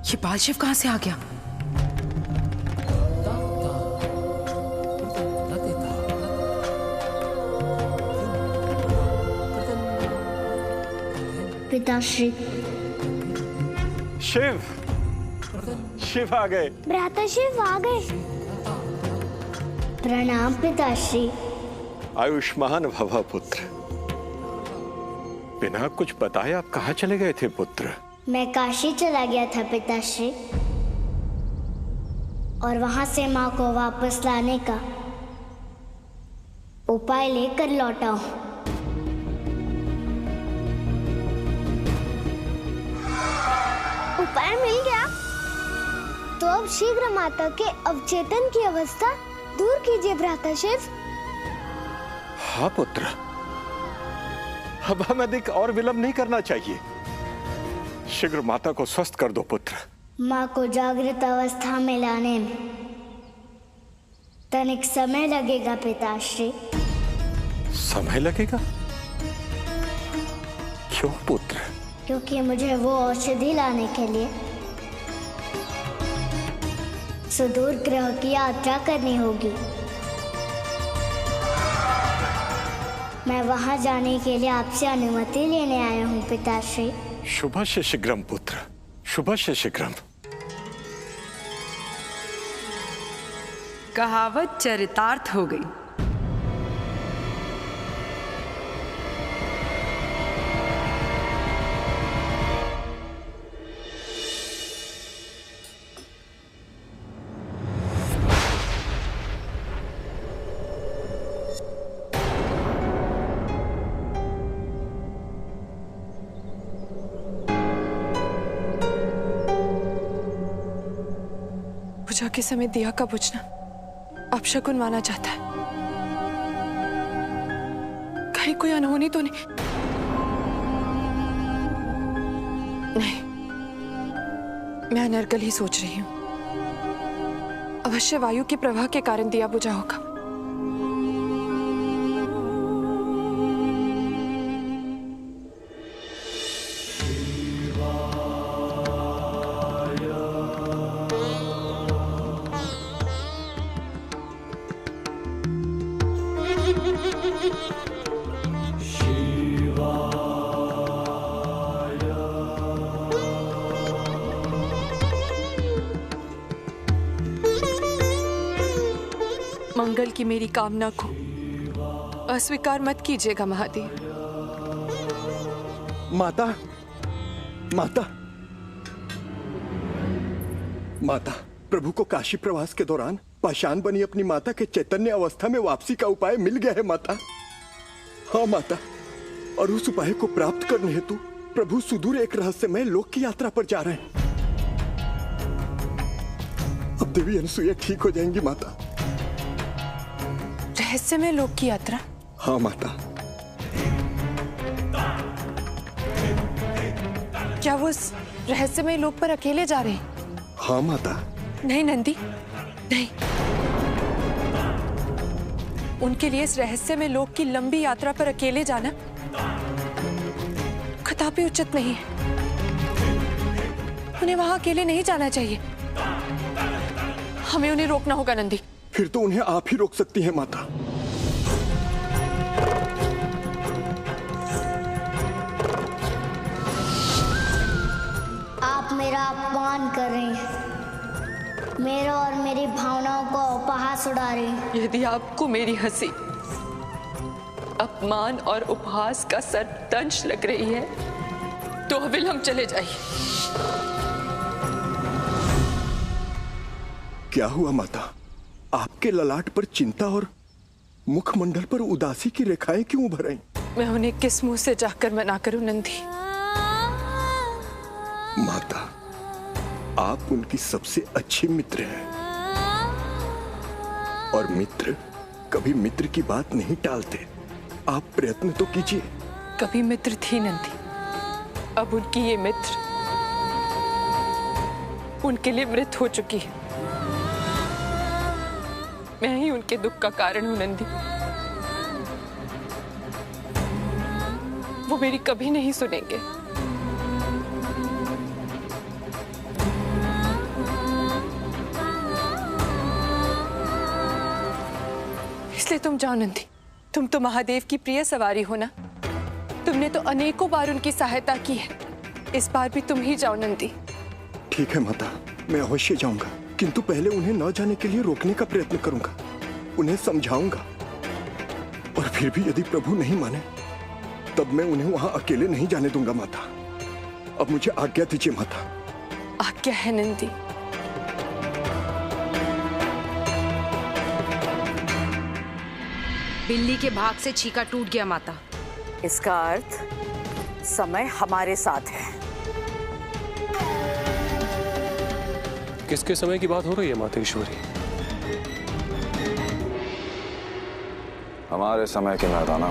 ये बाल शिव कहां से आ गया? पिताश्री। शिव, शिव आ गए। भ्राता शिव आ गए। प्रणाम पिताश्री। आयुष्मान भव पुत्र। बिना कुछ बताए आप कहाँ चले गए थे पुत्र? मैं काशी चला गया था पिताश्री, और वहां से माँ को वापस लाने का उपाय लेकर लौटा हूँ। उपाय मिल गया तो अब शीघ्र माता के अवचेतन की अवस्था दूर कीजिए भ्राता शिव। हाँ पुत्र, अब हमें अधिक और विलंब नहीं करना चाहिए। शीघ्र माता को स्वस्थ कर दो पुत्र। माँ को जागृत अवस्था में लाने में तनिक समय लगेगा पिताश्री। समय लगेगा? क्यों पुत्र? क्योंकि मुझे वो औषधि लाने के लिए सुदूर ग्रह की यात्रा करनी होगी। मैं वहां जाने के लिए आपसे अनुमति लेने आया हूँ पिताश्री। शुभस्य शीघ्रम पुत्र, शुभस्य शीघ्रम। कहावत चरितार्थ हो गई। पूजा के समय दिया का बुझना अपशकुन माना जाता है। कहीं कोई अनहोनी तो नहीं? नहीं, मैं अनर्गल ही सोच रही हूं। अवश्य वायु के प्रवाह के कारण दिया बुझा होगा। मंगल की मेरी कामना को अस्वीकार मत कीजिएगा महादेव। माता, माता, माता, प्रभु को काशी प्रवास के दौरान पाषाण बनी अपनी माता के चैतन्य अवस्था में वापसी का उपाय मिल गया है माता। हाँ माता, और उस उपाय को प्राप्त करने हेतु प्रभु सुदूर एक रहस्यमय लोक की यात्रा पर जा रहे हैं। अब देवी अनसुईया ठीक हो जाएंगी माता। रहस्यमय लोक की यात्रा? हाँ माता। क्या वो उस रहस्यमय लोक पर अकेले जा रहे हैं? हाँ माता। नहीं नंदी, नहीं। उनके लिए इस रहस्यमय लोक की लंबी यात्रा पर अकेले जाना कदापि उचित नहीं है। उन्हें वहां अकेले नहीं जाना चाहिए। हमें उन्हें रोकना होगा नंदी। फिर तो उन्हें आप ही रोक सकती हैं माता। आप मेरा अपमान कर रहे हैं, मेरा और मेरी भावनाओं को उपहास उड़ा रहे हैं। यदि आपको मेरी हंसी अपमान और उपहास का सरदंश लग रही है तो अविलंब चले जाइए। क्या हुआ माता? आपके ललाट पर चिंता और मुखमंडल पर उदासी की रेखाएं क्यों उभर रही? मैं उन्हें किस मुंह से जाकर मना करूं नंदी? माता, आप उनकी सबसे अच्छी मित्र हैं, और मित्र कभी मित्र की बात नहीं टालते। आप प्रयत्न तो कीजिए। कभी मित्र थी नंदी, अब उनकी ये मित्र उनके लिए मृत हो चुकी है। उनके दुख का कारण हूं नंदी। वो मेरी कभी नहीं सुनेंगे। इसलिए तुम जाओ नंदी। तुम तो महादेव की प्रिय सवारी हो ना। तुमने तो अनेकों बार उनकी सहायता की है, इस बार भी तुम ही जाओ नंदी। ठीक है माता, मैं अवश्य जाऊंगा, किंतु पहले उन्हें न जाने के लिए रोकने का प्रयत्न करूंगा, उन्हें समझाऊंगा। और फिर भी यदि प्रभु नहीं माने तब मैं उन्हें वहां अकेले नहीं जाने दूंगा माता। अब मुझे आज्ञा दीजिए माता। आज्ञा है नंदी। बिल्ली के भाग से छीका टूट गया माता। इसका अर्थ समय हमारे साथ है। किसके समय की बात हो रही है मातेश्वरी? हमारे समय के मैदाना।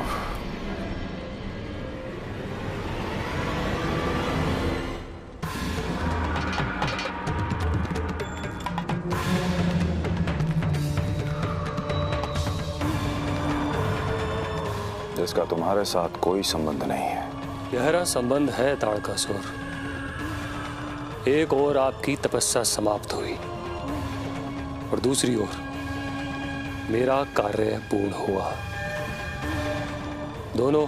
जिसका तुम्हारे साथ कोई संबंध नहीं है। गहरा संबंध है ताड़कासुर। एक ओर आपकी तपस्या समाप्त हुई और दूसरी ओर मेरा कार्य पूर्ण हुआ। दोनों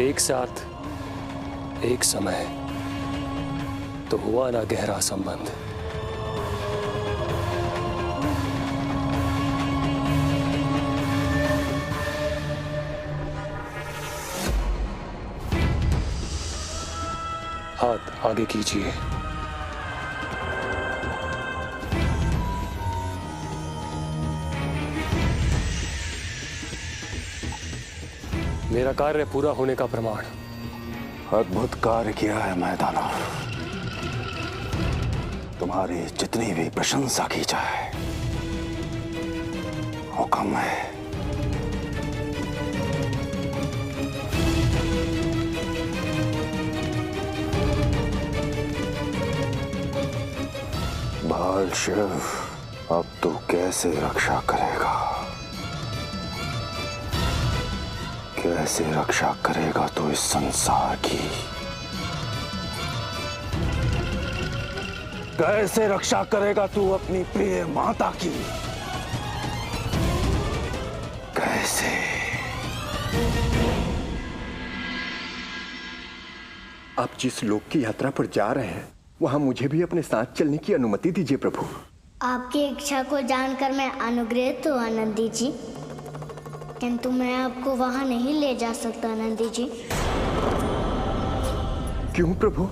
एक साथ एक समय, तो हुआ ना गहरा संबंध। हाथ आगे कीजिए। मेरा कार्य पूरा होने का प्रमाण। अद्भुत कार्य किया है मैदाना। तुम्हारी जितनी भी प्रशंसा की जाए वो कम है। बाल शिव, अब तू कैसे रक्षा करेगा? कैसे रक्षा करेगा तू इस संसार की? कैसे रक्षा करेगा तू अपनी प्रिय माता की? कैसे? आप जिस लोक की यात्रा पर जा रहे हैं वहां मुझे भी अपने साथ चलने की अनुमति दीजिए प्रभु। आपकी इच्छा को जानकर मैं अनुग्रहित हुआ नंदी जी, किंतु मैं आपको वहां नहीं ले जा सकता नंदी जी। क्यों प्रभु?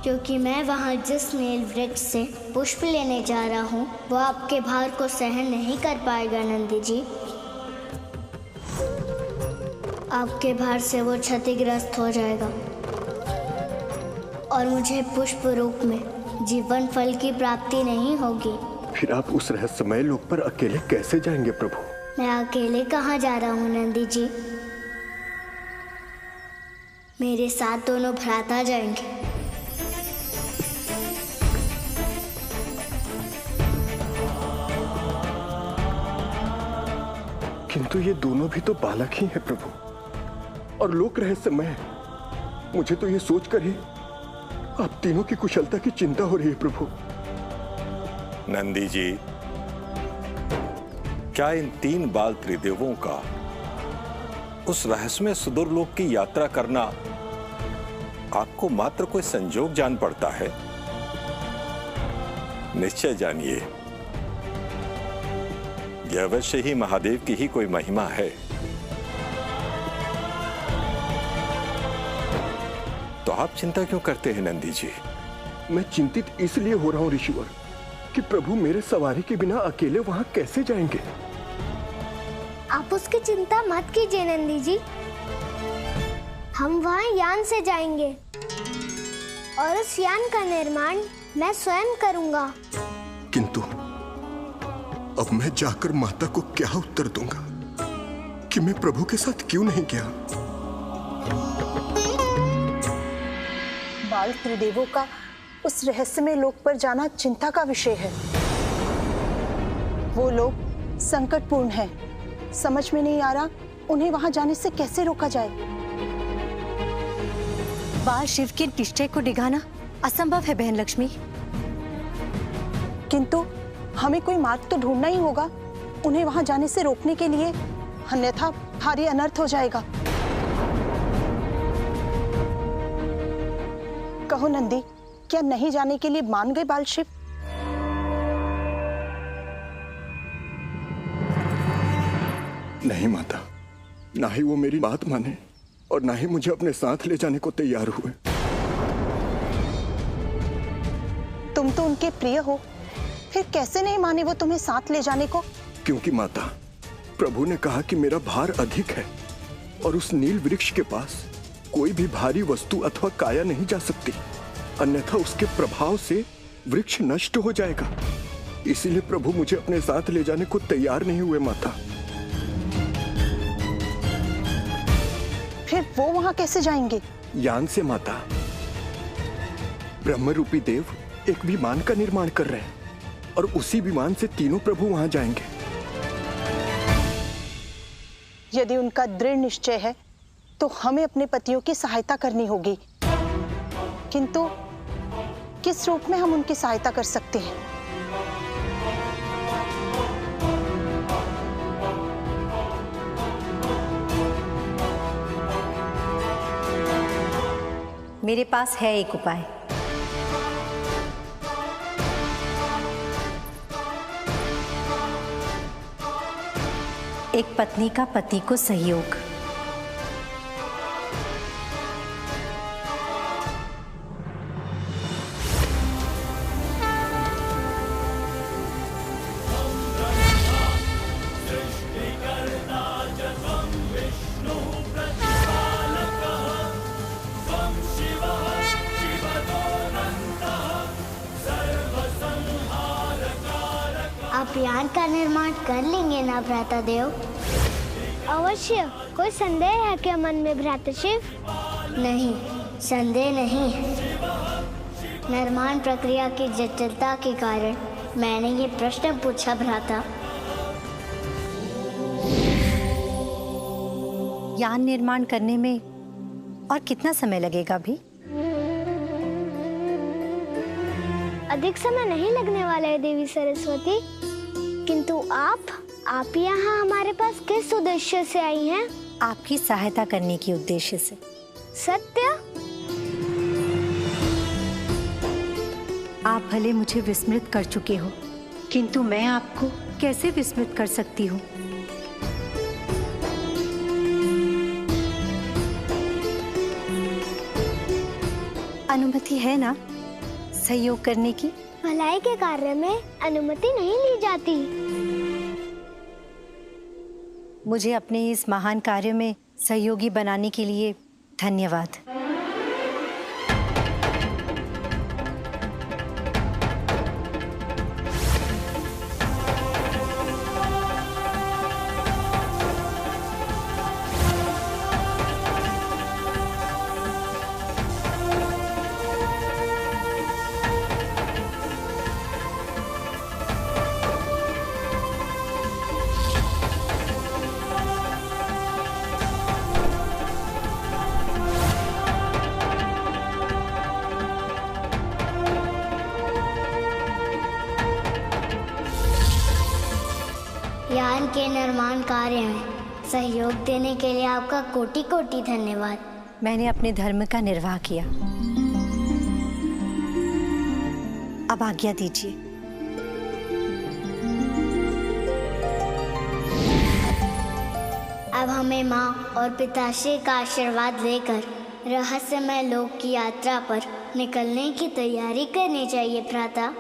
क्योंकि मैं वहां जिस नील वृक्ष से पुष्प लेने जा रहा हूं वो आपके भार को सहन नहीं कर पाएगा नंदी जी। आपके भार से वो क्षतिग्रस्त हो जाएगा और मुझे पुष्प रूप में जीवन फल की प्राप्ति नहीं होगी। फिर आप उस रहस्यमय लोक पर अकेले कैसे जाएंगे प्रभु? मैं अकेले कहाँ जा रहा हूँ नंदी जी, मेरे साथ दोनों भ्राता जाएंगे। किंतु ये दोनों भी तो बालक ही हैं प्रभु, और लोक रहस्यमय। मुझे तो ये सोचकर ही आप तीनों की कुशलता की चिंता हो रही है प्रभु। नंदी जी, क्या इन 3 बाल त्रिदेवों का उस रहस्यमय सुदूर लोक की यात्रा करना आपको मात्र कोई संजोग जान पड़ता है? निश्चय जानिए यह अवश्य ही महादेव की ही कोई महिमा है। तो आप चिंता क्यों करते हैं नंदी जी? मैं चिंतित इसलिए हो रहा हूँ ऋषिवर कि प्रभु मेरे सवारी के बिना अकेले वहां कैसे जाएंगे। आप उसकी चिंता मत कीजिए नंदी जी, हम वहां यान से जाएंगे और उस यान का निर्माण मैं स्वयं करूंगा। किंतु अब मैं जाकर माता को क्या उत्तर दूंगा कि मैं प्रभु के साथ क्यों नहीं गया? बाल त्रिदेवों का उस रहस्यमय लोक पर जाना चिंता का विषय है। वो लोग संकटपूर्ण है। समझ में नहीं आ रहा उन्हें वहां जाने से कैसे रोका जाए। बाल शिव के निश्चय को डिगाना असंभव है बहन लक्ष्मी। किंतु हमें कोई मार्ग तो ढूंढना ही होगा उन्हें वहां जाने से रोकने के लिए, अन्यथा भारी अनर्थ हो जाएगा। कहो नंदी, क्या नहीं जाने के लिए मान गए बाल शिव? नहीं माता, ना ही वो मेरी बात माने और ना ही मुझे अपने साथ ले जाने को तैयार हुए। तुम तो उनके प्रिय हो, फिर कैसे नहीं माने वो तुम्हें साथ ले जाने को? क्योंकि माता, प्रभु ने कहा कि मेरा भार अधिक है और उस नील वृक्ष के पास कोई भी भारी वस्तु अथवा काया नहीं जा सकती, अन्यथा उसके प्रभाव से वृक्ष नष्ट हो जाएगा। इसीलिए प्रभु मुझे अपने साथ ले जाने को तैयार नहीं हुए माता। फिर वो वहां कैसे जाएंगे? यान से माता। ब्रह्म रूपी देव एक विमान का निर्माण कर रहे हैं और उसी विमान से तीनों प्रभु वहां जाएंगे। यदि उनका दृढ़ निश्चय है तो हमें अपने पतियों की सहायता करनी होगी, किंतु किस रूप में हम उनकी सहायता कर सकते हैं? मेरे पास है एक उपाय। एक पत्नी का पति को सहयोग। आप यान का निर्माण कर लेंगे ना भ्राता देव? अवश्य। कोई संदेह है क्या मन में भ्राता शिव? नहीं, संदेह नहीं। निर्माण प्रक्रिया की जटिलता के कारण मैंने ये प्रश्न पूछा भ्राता। यान निर्माण करने में और कितना समय लगेगा भी? अधिक समय नहीं लगने वाला है देवी सरस्वती। किंतु आप यहाँ हमारे पास किस उद्देश्य से आई हैं? आपकी सहायता करने के उद्देश्य से। सत्य? आप भले मुझे विस्मृत कर चुके हो, किंतु मैं आपको कैसे विस्मृत कर सकती हूँ? अनुमति है ना सहयोग करने की? भलाई के कार्य में अनुमति नहीं ली जाती। मुझे अपने इस महान कार्य में सहयोगी बनाने के लिए धन्यवाद। यान के निर्माण कार्य में सहयोग देने के लिए आपका कोटि कोटि धन्यवाद। मैंने अपने धर्म का निर्वाह किया। अब आज्ञा दीजिए। अब हमें माँ और पिताश्री का आशीर्वाद लेकर रहस्यमय लोक की यात्रा पर निकलने की तैयारी करनी चाहिए भ्राता।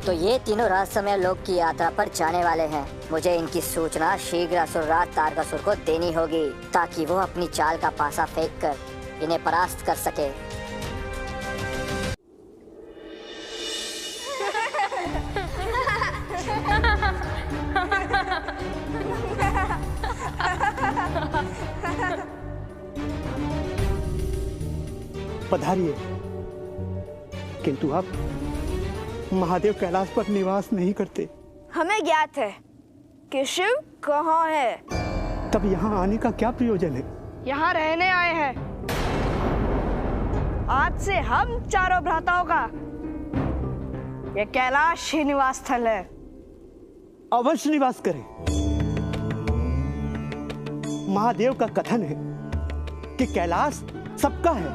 तो ये तीनों रहस्यमय लोक की यात्रा पर जाने वाले हैं। मुझे इनकी सूचना शीघ्र असुरराज तारकासुर को देनी होगी ताकि वो अपनी चाल का पासा फेंक कर इन्हें परास्त कर सके। पधारिए। किंतु अब महादेव कैलाश पर निवास नहीं करते। हमें ज्ञात है कि शिव कहाँ है। तब यहाँ आने का क्या प्रयोजन है? यहाँ रहने आए हैं। आज से हम चारों भ्राताओं का यह कैलाश ही निवास स्थल है। अवश्य निवास करें। महादेव का कथन है कि कैलाश सबका है,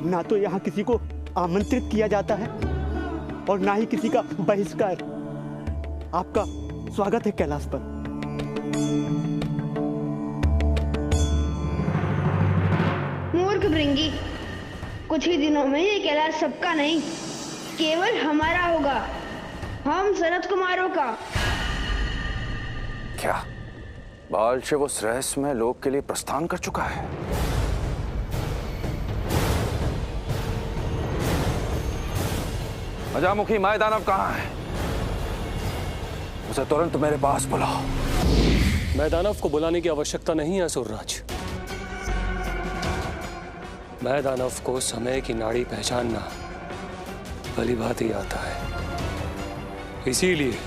ना तो यहाँ किसी को आमंत्रित किया जाता है और ना ही किसी का बहिष्कार। आपका स्वागत है कैलाश पर। मूर्ख भृंगी, कुछ ही दिनों में ये कैलाश सबका नहीं केवल हमारा होगा, हम सनत कुमारों का। क्या बाल शिव उस रहस्यमय लोक के लिए प्रस्थान कर चुका है? अजामुखी माय दानव कहाँ है? उसे तुरंत मेरे पास बुलाओ। मैं दानव को बुलाने की आवश्यकता नहीं है असुरराज। मैं दानव को समय की नाड़ी पहचानना भलीभांति आता है, इसीलिए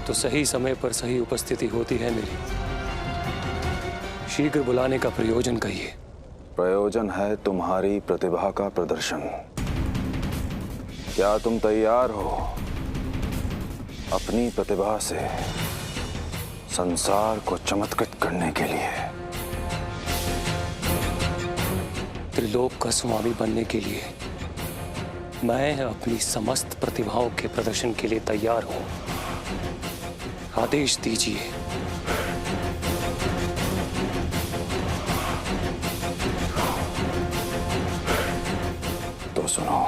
तो सही समय पर सही उपस्थिति होती है मेरी। शीघ्र बुलाने का प्रयोजन कहिए। प्रयोजन है तुम्हारी प्रतिभा का प्रदर्शन। क्या तुम तैयार हो अपनी प्रतिभा से संसार को चमत्कृत करने के लिए? त्रिलोक का स्वामी बनने के लिए मैं अपनी समस्त प्रतिभाओं के प्रदर्शन के लिए तैयार हूं। आदेश दीजिए। तो सुनो,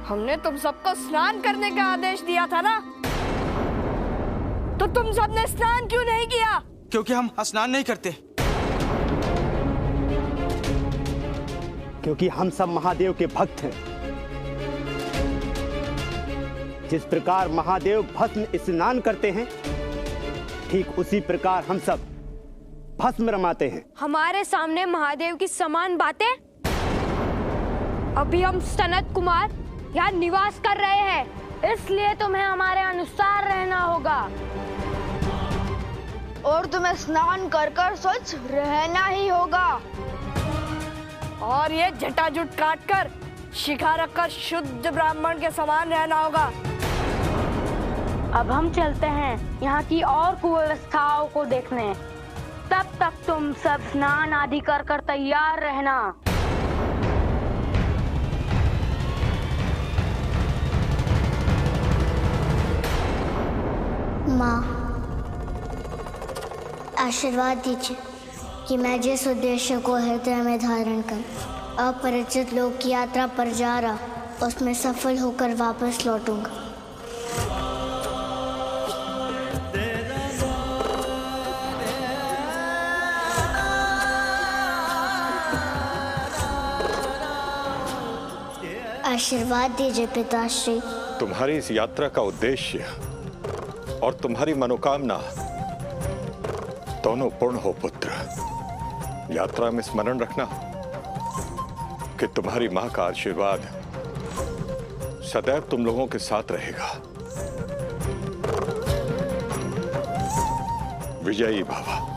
हमने तुम सबको स्नान करने का आदेश दिया था ना, तो तुम सबने स्नान क्यों नहीं किया? क्योंकि हम स्नान नहीं करते। क्योंकि हम सब महादेव के भक्त हैं। जिस प्रकार महादेव भस्म स्नान करते हैं, ठीक उसी प्रकार हम सब भस्म रमाते हैं। हमारे सामने महादेव की समान बातें। अभी हम सनत कुमार यहाँ निवास कर रहे हैं, इसलिए तुम्हें हमारे अनुसार रहना होगा और तुम्हें स्नान कर कर स्वच्छ रहना ही होगा और ये जटाजुट काट कर शिखा रखकर शुद्ध ब्राह्मण के समान रहना होगा। अब हम चलते हैं यहाँ की और कुव्यवस्थाओं को देखने। तब तक तुम सब स्नान आदि कर कर तैयार रहना। माँ, आशीर्वाद दीजिए कि मैं जिस उद्देश्य को हृदय में धारण कर अपरिचित लोक की यात्रा पर जा रहा, उसमें सफल होकर वापस लौटूंगा। आशीर्वाद दीजिए पिताश्री। तुम्हारी इस यात्रा का उद्देश्य और तुम्हारी मनोकामना दोनों पूर्ण हो पुत्र। यात्रा में स्मरण रखना कि तुम्हारी मां का आशीर्वाद सदैव तुम लोगों के साथ रहेगा। विजयी भव।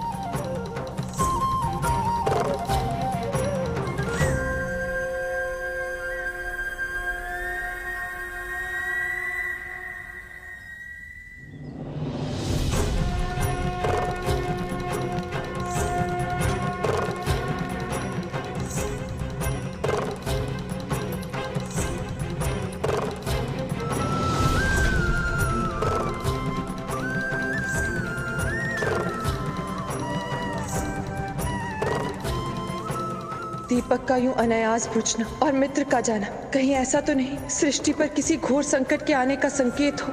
दीपक का यूं अनायास बुझना और मित्र का जाना कहीं ऐसा तो नहीं सृष्टि पर किसी घोर संकट के आने का संकेत हो?